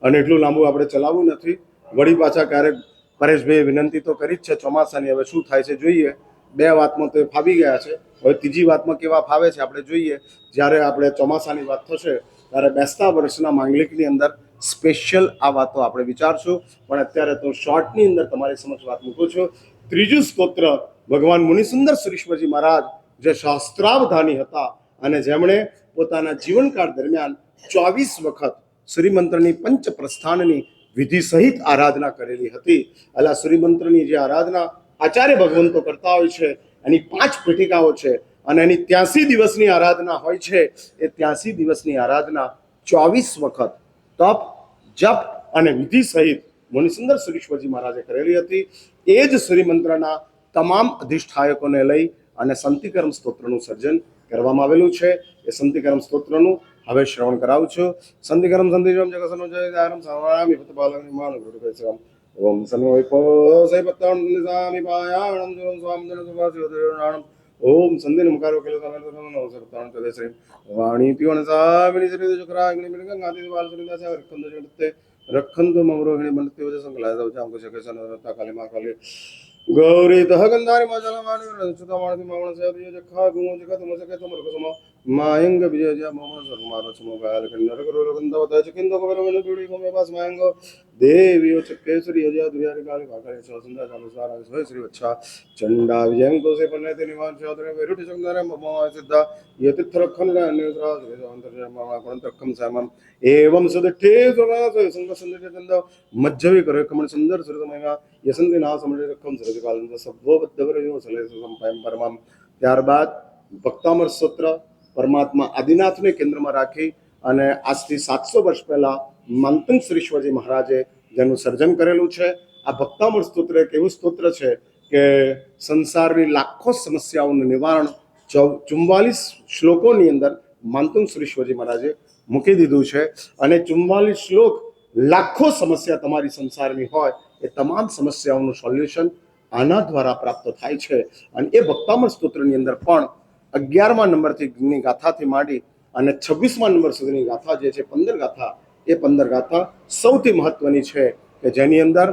અને એટલું લાંબુ આપણે ચલાવવું નથી. વળી પાછા ક્યારેક પરેશભાઈએ વિનંતી તો કરી જ છે ચોમાસાની, હવે શું થાય છે જોઈએ. 2 વાતમાં તો ફાવી ગયા છે, હવે ત્રીજી વાતમાં કેવા ફાવે છે આપણે જોઈએ. જ્યારે આપણે ચોમાસાની વાત થશે ત્યારે બેસતા વર્ષના માંગલિકની અંદર સ્પેશિયલ આ વાતો આપણે વિચારશું. પણ અત્યારે તો શોર્ટની અંદર તમારી સમક્ષ વાત મૂકું છું. ત્રીજું સ્તોત્ર ભગવાન મુનિસુંદર શ્રીશ્વરજી મહારાજ જે શાસ્ત્રાવધાની હતા અને જેમણે પોતાના જીવનકાળ દરમિયાન 24 વખત શ્રીમંત્રની પંચ પ્રસ્થાનની વિધિ સહિત આરાધના કરેલી હતી. એટલે શ્રીમંત્રની જે આરાધના આચાર્ય ભગવંતો કરતા હોય છે એની 5 પેટિકાઓ છે અને એની 83 દિવસની આરાધના હોય છે. એ 83 દિવસની આરાધના 24 વખત તપ જપ અને વિધિ સહિત મુનિસુંદર શ્રીશ્વરજી મહારાજે કરેલી હતી. એ જ શ્રીમંત્રના તમામ અધિષ્ઠાયકોને લઈ અને સંતિકર્મ સ્તોત્રનું સર્જન કરવામાં આવેલું છે. એ સંતિકર્મ સ્તોત્રનું હવે શ્રવણ કરાવું છું. સંતિકર્મ સંતિકર્મ જગસનો જયદારમ સવામી પતપાલમ નિમાન ગુરુકેશમ ઓમ સનો વિપો સૈપત્તમ નિસામી પાયાણમ જુરમ સ્વામદન સુવાસિયોદયનાણમ ઓમ સંધિન મુખારો કેલો સમર્થનો સરતાણ ચલે શ્રી વાણી પિયોન સાવિની શ્રી ચક્રાગ્નિ મિલગં ગાદી વાલ સુનિદાસ રખંદ જગતે રખંદ મમરોહિણી મનતે વજ સંકલાય દવચામ કુશ કેસન રતા કાલી મા કાલી ગૌરી દહ ગંધારી મા જલમાણી રચતામાણી માવણ સેવયો જખા ગુમો જગત મસકે તમર કસમો માયંગ વિજય મોમન સરમારો ચમો ગાલ કન્નર કરો ગંધવ તા ચકિંદ કબર મને બીડી કોમે પાસ માયંગ દેવીઓ ચકેશ્વરી અજય દુરિયારી કાલી ભાગરે છો સુંદર ચાલુ સારા સોય શ્રી વચ્છા ચંડા વિજયં કોસે પન્નેતે નિવાન ચાદરે વેરુટી ચંદરે મમો સિદ્ધા યતિથ રખન નેત્રા અંતર મમા કોણ તક્કમ સામમ एवं सुदठे संग सुंदर चंद मज्जवी करे कमल सुंदर सुरत महिमा यसंति ना समझे रखम सुरत कालंद सबो बद्धवर यो सले संपायम परमाम. ત્યારબાદ ભક્તામર સ્તોત્ર પરમાત્મા આદિનાથને કેન્દ્રમાં રાખી અને આજથી 700 વર્ષ પહેલા મંતંગ શ્રીશ્વરજી મહારાજે જેનું સર્જન કરેલું છે. આ ભક્તામર સ્તોત્ર એક એવું સ્તોત્ર છે કે સંસારની લાખો સમસ્યાઓનું નિવારણ 44 શ્લોકોની અંદર મંતંગ શ્રીશ્વરજી મહારાજે મૂકી દીધું છે. અને 44 શ્લોક લાખો સમસ્યા તમારી સંસારની હોય એ તમામ સમસ્યાઓનું સોલ્યુશન આના દ્વારા પ્રાપ્ત થાય છે. અને એ ભક્તામર સ્તોત્રની અંદર પણ 11મા નંબરની ગાથાથી માંડી અને 26મા નંબર સુધીની ગાથા જે છે 15 ગાથા, એ 15 ગાથા સૌથી મહત્વની છે કે જેની અંદર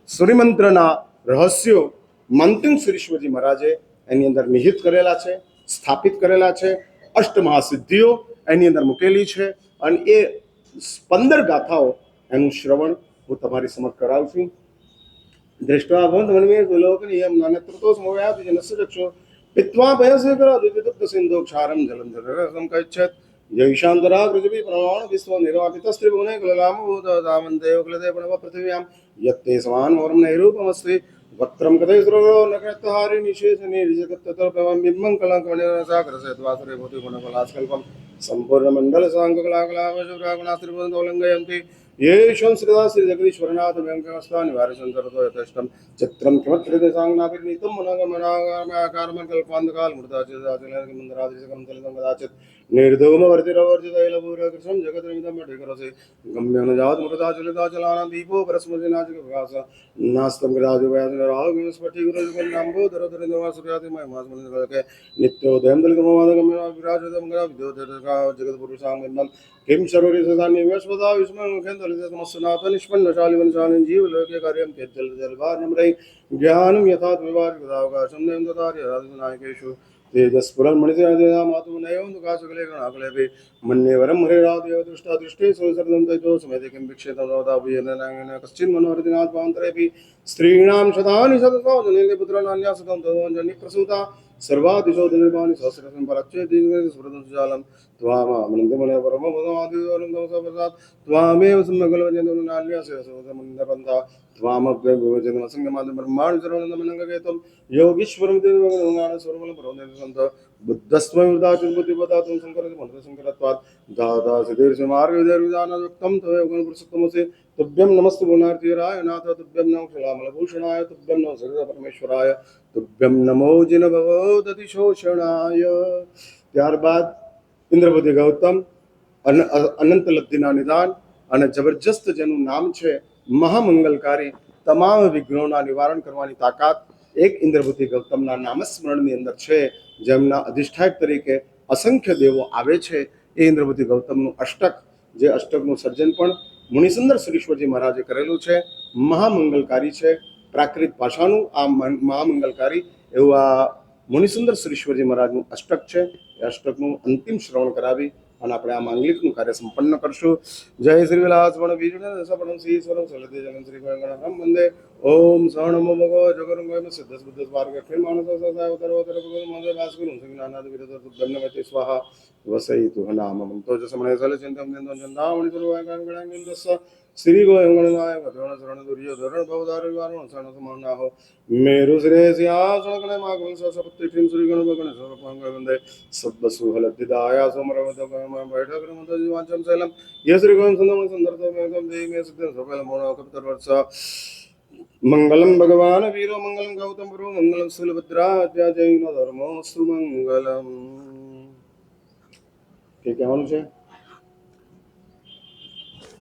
શ્રીમંત્રના રહસ્યો મંતંગ શ્રીશ્વરજી મહારાજે એની અંદર નિહિત કરેલા છે, સ્થાપિત કરેલા છે. અષ્ટમહાસિદ્ધિઓ એની અંદર મૂકેલી છે અને એ 15 ગાથાઓ એનું શ્રવણ હું તમારી સમક્ષ કરાવું છું. दृष्ट्वा भवन्तमन्मे विलोकनीयं नान्यत्रतो समोयाति जनस्य चक्षु पित्वा भयस्य करादितप्त सिन्धोक्षारं जलं जलरसं कैच्छत् यैशान्तरागृजपि प्रमाण विश्व निर्वापितस्त्रिभुवने कुललामोदामन्देव कुलदे प्रणव पृथिव्यां यत्ते समानमोरं नैरूपमस्ति वक्त्रं कथय सुरो नकृतहारि निशेषने ऋजगत्ततर्पवं बिम्बं कलङ्कमणिरसागरसद्वासुरे भूति गुणकलास्कल्पं सम्पूर्णमण्डलसाङ्गकलाकलावशुरागुणास्त्रिभुवनतोलङ्घयन्ति येषं श्रीदा श्रीजगदीश्वरनाथ व्यङ्कमस्ता निवारसन्तरतो यथेष्टं चित्रं किमत्रिदेशाङ्गनाभिर्नीतं मुनगमनागमनाकारमण्डलकालमुर्दाचिदाचिलमन्दरादिशकं तलितं कदाचित् निर्धूमवर्तिरवर्जितैलभूरकृष्णं जगद्रमिदं मठिकरसे गम्यनुजातमृताचलिताचलानां दीपो परस्मृतिनाचिकविकास नास्तं गदाजुवयाजनराहुस्फटिकरुजगन्नाम्बोधरधरिन्दवासुर्यातिमयमास्मृतिकलके नित्योदयं दलितमवादगम्यविराजतं गदाविद्योधरजगद्गुरुसाङ्गं किं शरीरे सदान्यवस्वदा विस्मरणखेन्दलितमस्सनातनिष्पन्नशालिवनशालिन जीवलोके कार्यं त्यज्जलजलभार्यमृहि ज्ञानं यथा विवारिकदावकाशं नयन्दतार्यराजनायकेषु तेजस्फुरन्मणिजयमातु नैवन्दुकाशकले गणाकलेपि मन्येवरं हरिरादेव दृष्टा दृष्टे सुसर्दं तैतो समेते किं भिक्षेतं नवदाभूयेन कश्चिन्मनोहरिदिनाथ्वान्तरेऽपि स्त्रीणां शतानि शतसौजन्येन पुत्राणान्यासतं तदोञ्जनिप्रसूता सर्वादिशो निर्माणि सहस्रं परच्चेदिं स्मृतं सुजालं त्वामानन्दमने परमपदमादिवरन्दमसप्रसात् त्वामेव सम्मगलवजननान्यास्य सोदमन्दपन्था त्वामव्यवजनमसङ्गमादं ब्रह्माणि सर्वनन्दमनङ्गकेतं योगीश्वरं देवगणस्वरमलं परमदेवसन्त बुद्धस्वयुदाचिन्बुद्धिपदातं शङ्करमन्त्रशङ्करत्वात् दादा सिद्धेर्षमार्गविदर्विदानयुक्तं तवेव गुणपुरुषोत्तमसे तुभ्यं नमस्तु गुणार्तिराय नाथ तुभ्यं नमो क्षलामलभूषणाय तुभ्यं नमो सर्वपरमेश्वराय तुभ्यं नमो जिनभवोदतिशोषणाय. ત્યારબાદ ઇન્દ્રપતિ ગૌતમ અનંત લબ્ધિના નિદાન અને જબરજસ્ત જેનું નામ છે મહામંગલકારી તમામ વિઘ્નોના નિવારણ કરવાની તાકાત એક ઇન્દ્રપતિ ગૌતમના નામસ્મરણની અંદર છે. જેમના અધિષ્ઠાયક તરીકે અસંખ્ય દેવો આવે છે એ ઇન્દ્રપતિ ગૌતમનું અષ્ટક, જે અષ્ટકનું સર્જન પણ મુનિસુંદર શ્રીશ્વરજી મહારાજે કરેલું છે. મહામંગલકારી છે. પ્રાકૃત ભાષાનું આ મહામંગલકારી એવું આ મુનિસુંદર શ્રીશ્વરજી મહારાજનું અષ્ટક છે. એ અષ્ટકનું અંતિમ શ્રવણ કરાવી અને આપણે આ માંગલિકનું કાર્ય સંપન્ન કરશું. જય શ્રી વિલાસ વણ બીજું સપણમ શ્રી સ્વરમ સલદે જલમ શ્રી ગણગણમ વંદે ઓમ સવણમો ભગવો જગરંગોયમ સિદ્ધસ બુદ્ધસ માર્ગ ખેલ માનસ સસાય ઉતર ઉતર ભગવન મંદે ભાસ્કરમ સંજ્ઞાનાદ વિરદ ધન્યવતે સ્વાહા વસૈતુ નામ મંતો જ સમણે સલે ચિંતમ નિંદન ચંદામણિ સર્વાય ગણગણાંગિમ દસ્સ શ્રી ગોયંગણનાય ગધરણ શરણ દુર્ય ધરણ ભવદાર વિવારણ શરણ સમાનાહો મેરુ શ્રે સિંહાસન ગણે માગવંશ સપત્તિઠિમ શ્રી ગણ ભગણ સર્વપાંગ વંદે સબ્બસુ હલદ્દિદાયા સોમરવદ ગણમ બૈઠક રમત જીવાંચમ શૈલમ યે શ્રી ગોયમ સંદમ સંદર્ભ મેઘમ દેહી મે સિદ્ધમ સફલમ મોણ કપિતર વર્ષ મંગલમ ભગવાન વીરો મંગલમ ગૌતમ પુરો મંગલમ સુલભદ્રા જૈનો ધર્મો સુમંગલમ. કે કહેવાનું છે?